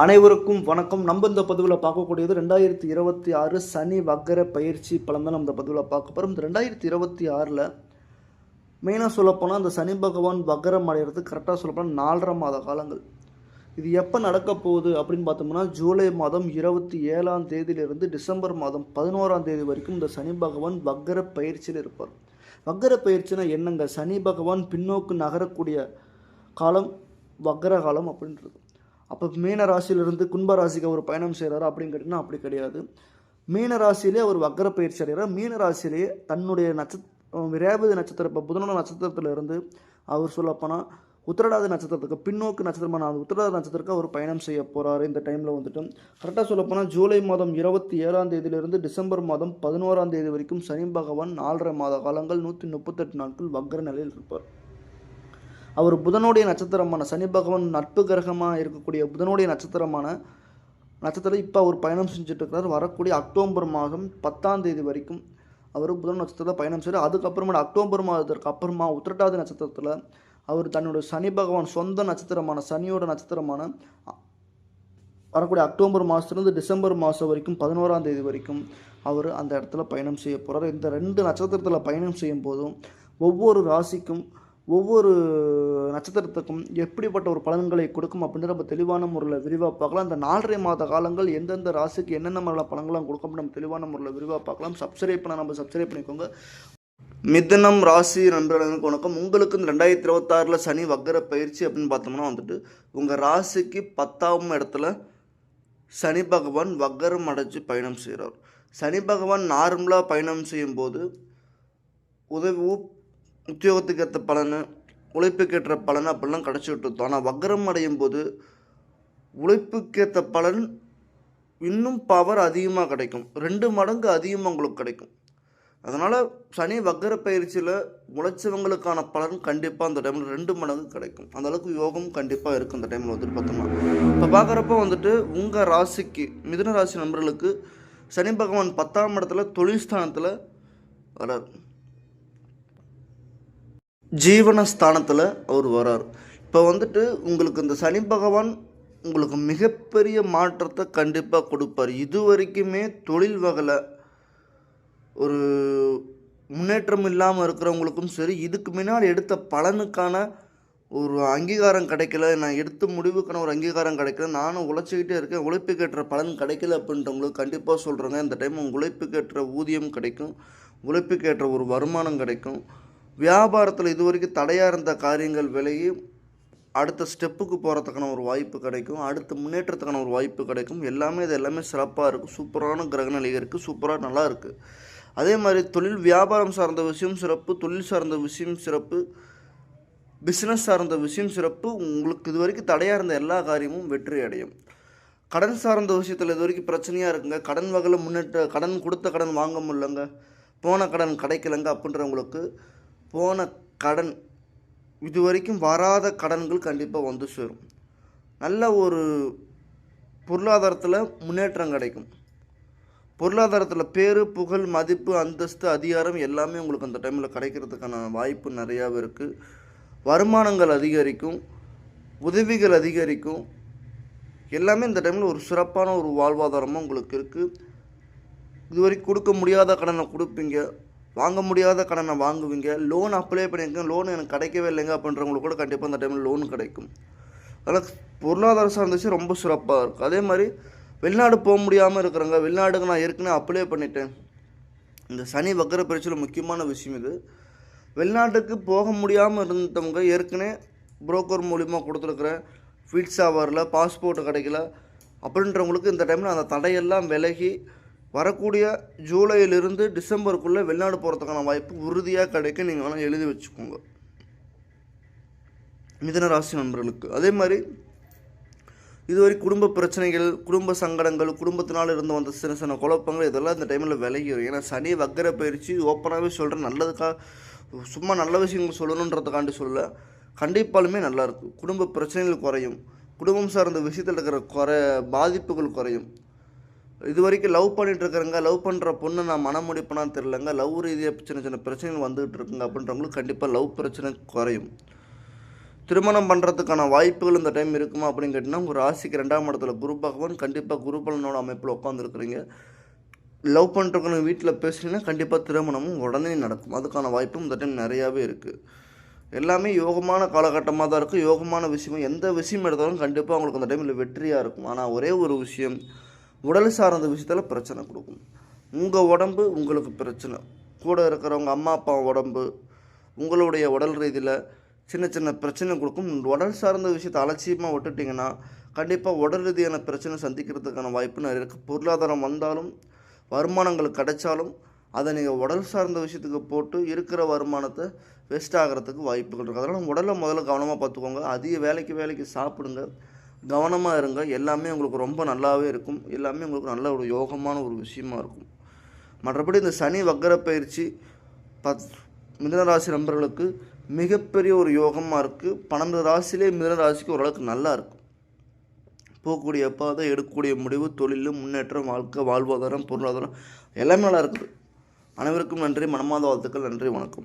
அனைவருக்கும் வணக்கம். நம்ம இந்த பதிவில் பார்க்கக்கூடியது 2026 சனி வக்கர பயிற்சி பலன் தான் நம்ம இந்த பதிவில் பார்க்க போகிறோம். இந்த 2026 மெயினாக சொல்லப்போனால் அந்த சனி பகவான் வக்கரம் அடைகிறது கரெக்டாக சொல்லப்போனால் 4.5 மாத காலங்கள். இது எப்போ நடக்க போகுது அப்படின்னு பார்த்தோம்னா ஜூலை மாதம் 27ஆம் தேதியிலிருந்து டிசம்பர் மாதம் 11ஆம் தேதி வரைக்கும் இந்த சனி பகவான் வக்கர பயிற்சியில் இருப்பார். வக்கர பயிற்சினா என்னங்க? சனி பகவான் பின்னோக்கு நகரக்கூடிய காலம் வக்கர காலம் அப்படின்றது. அப்போ மீன ராசியிலிருந்து கும்ப ராசிக்கு அவர் பயணம் செய்கிறாரு அப்படின்னு கேட்டிங்கன்னா அப்படி கிடையாது. மீன ராசியிலே அவர் வக்கர பயிற்சி அடைகிறார். மீன ராசியிலேயே தன்னுடைய ரேவதி நட்சத்திரம் இப்போ புதனோட நட்சத்திரத்திலிருந்து அவர் சொல்லப்போனால் உத்திரடாதி நட்சத்திரத்துக்கு பின்னோக்கு நட்சத்திரமான அந்த உத்திரடாதி நட்சத்திரத்துக்கு அவர் பயணம் செய்ய போகிறார். இந்த டைமில் வந்துட்டு கரெக்டாக சொல்லப்போனால் ஜூலை மாதம் 27ஆம் தேதியிலிருந்து டிசம்பர் மாதம் 11ஆம் தேதி வரைக்கும் சனி பகவான் 4.5 மாத காலங்கள் 138 நாட்கள் வக்கர நிலையில் இருப்பார். அவர் புதனுடைய நட்சத்திரமான சனி பகவான் நட்பு கிரகமாக இருக்கக்கூடிய புதனுடைய நட்சத்திரம் இப்போ அவர் பயணம் செஞ்சுட்டு இருக்கிறார். வரக்கூடிய அக்டோபர் மாதம் 10ஆம் தேதி வரைக்கும் அவர் புதன் நட்சத்திரத்தில் பயணம் செய்கிறார். அதுக்கப்புறமா அக்டோபர் மாதத்திற்கு அப்புறமா உத்திரட்டாதி நட்சத்திரத்தில் அவர் தன்னுடைய சனி பகவான் சொந்த நட்சத்திரமான சனியோட நட்சத்திரமான வரக்கூடிய அக்டோபர் மாதத்துலேருந்து டிசம்பர் மாதம் வரைக்கும் 11ஆம் தேதி வரைக்கும் அவர் அந்த இடத்துல பயணம் செய்ய போகிறார். இந்த 2 நட்சத்திரத்தில் பயணம் செய்யும் போதும் ஒவ்வொரு ராசிக்கும் ஒவ்வொரு நட்சத்திரத்துக்கும் எப்படிப்பட்ட ஒரு பலன்களை கொடுக்கும் அப்படின்ற நம்ம தெளிவான முறையில் விரிவாக பார்க்கலாம். இந்த 4.5 மாத காலங்கள் எந்தெந்த ராசிக்கு என்னென்ன மாதிரியான பலன்கள்லாம் கொடுக்கும் அப்படின்னு நம்ம தெளிவான முறையில் விரிவாக பார்க்கலாம். சப்ஸ்கிரைப் பண்ணிக்கோங்க. மிதுனம் ராசி நண்பர்களுக்கு வணக்கம். உங்களுக்கு இந்த 2026 சனி வக்கர பயிற்சி அப்படின்னு பார்த்தோம்னா வந்துட்டு உங்கள் ராசிக்கு 10ஆம் இடத்துல சனி பகவான் வக்கரம் அடைஞ்சு பயணம் செய்கிறார். சனி பகவான் நார்மலாக பயணம் செய்யும்போது உத்தியோகத்துக்கு ஏற்ற பலன், உழைப்புக்கேற்ற பலன் அப்படிலாம் கிடச்சிட்டு இருந்தோம். ஆனால் வக்கரம் அடையும் போது உழைப்புக்கேற்ற பலன் இன்னும் பவர் அதிகமாக கிடைக்கும், 2 மடங்கு அதிகமாக உங்களுக்கு கிடைக்கும். அதனால் சனி வக்கர பயிற்சியில் உழைச்சவங்களுக்கான பலன் கண்டிப்பாக அந்த டைமில் 2 மடங்கு கிடைக்கும். அந்தளவுக்கு யோகம் கண்டிப்பாக இருக்குது அந்த டைமில் வந்துட்டு பார்த்தோம்னா. இப்போ பார்க்குறப்ப வந்துட்டு உங்கள் ராசிக்கு மிதுன ராசி நண்பர்களுக்கு சனி பகவான் 10ஆம் இடத்துல தொழில் ஸ்தானத்தில் வரார், ஜீவனஸ்தானத்தில் அவர் வரார். இப்போ வந்துட்டு உங்களுக்கு இந்த சனி பகவான் உங்களுக்கு மிகப்பெரிய மாற்றத்தை கண்டிப்பாக கொடுப்பார். இது வரைக்குமே தொழில் வகையில் ஒரு முன்னேற்றம் இல்லாமல் இருக்கிறவங்களுக்கும் சரி, இதுக்கு முன்னாடி எடுத்த பலனுக்கான ஒரு அங்கீகாரம் கிடைக்கல, நான் எடுத்த முடிவுக்கான ஒரு அங்கீகாரம் கிடைக்கல, நானும் உழைச்சிக்கிட்டே இருக்கேன், உழைப்புக்கேற்ற பலன் கிடைக்கல அப்படின்றவங்களுக்கு கண்டிப்பாக சொல்கிறேங்க, இந்த டைம் உங்கள் உழைப்புக்கேற்ற ஊதியம் கிடைக்கும், உழைப்புக்கேற்ற ஒரு வருமானம் கிடைக்கும். வியாபாரத்தில் இது வரைக்கும் தடையாக இருந்த காரியங்கள் விலகி அடுத்த ஸ்டெப்புக்கு போகிறதுக்கான ஒரு வாய்ப்பு கிடைக்கும், அடுத்த முன்னேற்றத்துக்கான ஒரு வாய்ப்பு கிடைக்கும். இது எல்லாமே சிறப்பாக இருக்குது. சூப்பரான கிரகநிலை இருக்குது, சூப்பராக நல்லா இருக்குது. அதே மாதிரி தொழில் வியாபாரம் சார்ந்த விஷயம் சிறப்பு, தொழில் சார்ந்த விஷயம் சிறப்பு, பிஸ்னஸ் சார்ந்த விஷயம் சிறப்பு. உங்களுக்கு இது வரைக்கும் தடையாக இருந்த எல்லா காரியமும் வெற்றி அடையும். கடன் சார்ந்த விஷயத்தில் இது வரைக்கும் பிரச்சனையாக இருக்குங்க, கடன் வகையில் கடன் கொடுத்த கடன் வாங்க முடியலங்க, போன கடன் கிடைக்கலங்க அப்படின்றவங்களுக்கு போன கடன் இது வரைக்கும் வராத கடன்கள் கண்டிப்பாக வந்து சேரும். நல்ல ஒரு பொருளாதாரத்தில் முன்னேற்றம் கிடைக்கும். பொருளாதாரத்தில் பேர், புகழ், மதிப்பு, அந்தஸ்து, அதிகாரம் எல்லாமே உங்களுக்கு அந்த டைமில் கிடைக்கிறதுக்கான வாய்ப்பு நிறையாவே இருக்குது. வருமானங்கள் அதிகரிக்கும், உதவிகள் அதிகரிக்கும். எல்லாமே இந்த டைமில் ஒரு சிறப்பான ஒரு வாழ்வாதாரமாக உங்களுக்கு இருக்குது. இதுவரைக்கும் கொடுக்க முடியாத கடனை கொடுப்பீங்க, வாங்க முடியாத கடனை வாங்குவீங்க, லோன் அப்ளை பண்ணியிருக்கேன், லோன் எனக்கு கிடைக்கவே இல்லைங்க அப்படின்றவங்களுக்கு கூட கண்டிப்பாக அந்த டைமில் லோன் கிடைக்கும். அதனால் பொருளாதார சார்ந்த விஷயம் ரொம்ப சிறப்பாக இருக்குது. அதே மாதிரி வெளிநாடு போக முடியாமல் இருக்கிறவங்க, வெளிநாடுக்கு நான் ஏற்கனவே அப்ளை பண்ணிட்டேன். இந்த சனி வக்கர பயிற்சியில் முக்கியமான விஷயம் இது. வெளிநாட்டுக்கு போக முடியாமல் இருந்தவங்க ஏற்கனவே புரோக்கர் மூலிமா கொடுத்துருக்குறேன், வீசா வரல, பாஸ்போர்ட் கிடைக்கல அப்படின்றவங்களுக்கு இந்த டைமில் அந்த தடையெல்லாம் விலகி வரக்கூடிய ஜூலையிலிருந்து டிசம்பருக்குள்ளே வெளிநாடு போகிறதுக்கான வாய்ப்பு உறுதியாக கிடைக்கும். நீங்கள் வேணால் எழுதி வச்சுக்கோங்க மிதுன ராசி நண்பர்களுக்கு. அதே மாதிரி இதுவரை குடும்ப பிரச்சனைகள், குடும்ப சங்கடங்கள், குடும்பத்தினால் இருந்து வந்த சின்ன சின்ன குழப்பங்கள் இதெல்லாம் இந்த டைமில் விலகிடும். ஏன்னா சனி வக்கர பயிற்சி ஓப்பனாகவே சொல்கிறேன், நல்லதுக்காக சும்மா நல்ல விஷயங்கள் சொல்லணுன்றதுக்காண்டி சொல்ல, கண்டிப்பாலுமே நல்லாயிருக்கும். குடும்ப பிரச்சனைகள் குறையும், குடும்பம் சார்ந்த விஷயத்தில் இருக்கிற பாதிப்புகள் குறையும். இது வரைக்கும் லவ் பண்ணிட்டு இருக்கிறவங்க, லவ் பண்ணுற பொண்ணு நான் மனம் முடிப்பேனான்னு தெரிலங்க, லவ் ரீதியாக சின்ன சின்ன பிரச்சனைகள் வந்துகிட்டு இருக்குங்க அப்படின்றவங்களுக்கு கண்டிப்பாக லவ் பிரச்சனை குறையும். திருமணம் பண்ணுறதுக்கான வாய்ப்புகள் இந்த டைம் இருக்குமா அப்படின்னு கேட்டிங்கன்னா, உங்கள் ராசிக்கு 2ஆம் இடத்துல குரு பகவான் கண்டிப்பாக குரு பலனோட அமைப்பில் உட்காந்துருக்குறீங்க. லவ் பண்ணுறவங்க வீட்டில் பேசுனீங்கன்னா கண்டிப்பாக திருமணமும் உடனே நடக்கும். அதுக்கான வாய்ப்பும் இந்த டைம் நிறையாவே இருக்குது. எல்லாமே யோகமான காலகட்டமாக தான் இருக்குது. யோகமான விஷயம் எந்த விஷயம் எடுத்தாலும் கண்டிப்பாக உங்களுக்கு அந்த டைமில் வெற்றியாக இருக்கும். ஆனால் ஒரே ஒரு விஷயம், உடல் சார்ந்த விஷயத்தில் பிரச்சனை கொடுக்கும். உங்கள் உடம்பு உங்களுக்கு பிரச்சனை, கூட இருக்கிறவங்க அம்மா அப்பா உடம்பு, உங்களுடைய உடல் ரீதியில் சின்ன சின்ன பிரச்சனை கொடுக்கும். உடல் சார்ந்த விஷயத்தை அலட்சியமாக விட்டுட்டிங்கன்னா கண்டிப்பாக உடல் ரீதியான பிரச்சனை சந்திக்கிறதுக்கான வாய்ப்பு நிறைய இருக்குது. பொருளாதாரம் வந்தாலும், வருமானங்கள் கிடைச்சாலும் அதை நீங்கள் உடல் சார்ந்த விஷயத்துக்கு போட்டு இருக்கிற வருமானத்தை வேஸ்ட் ஆகிறதுக்கு வாய்ப்புகள் இருக்குது. அதனால் உடலை முதல்ல கவனமாக பார்த்துக்கோங்க. அதிக வேலைக்கு சாப்பிடுங்க, கவனமாக இருங்க. எல்லாமே உங்களுக்கு ரொம்ப நல்லாவே இருக்கும். எல்லாமே உங்களுக்கு நல்ல ஒரு யோகமான ஒரு விஷயமா இருக்கும். மற்றபடி இந்த சனி வக்கர பயிற்சி மிதுனராசி நண்பர்களுக்கு மிகப்பெரிய ஒரு யோகமாக இருக்குது. 12 ராசியிலே மிதுனராசிக்கு ஓரளவுக்கு நல்லா இருக்கும். போகக்கூடிய பாதை, எடுக்கக்கூடிய முடிவு, தொழில் முன்னேற்றம், வாழ்க்கை, வாழ்வாதாரம், பொருளாதாரம் எல்லாமே நல்லா இருக்குது. அனைவருக்கும் நன்றி, மனமார்ந்த வாழ்த்துக்கள். நன்றி, வணக்கம்.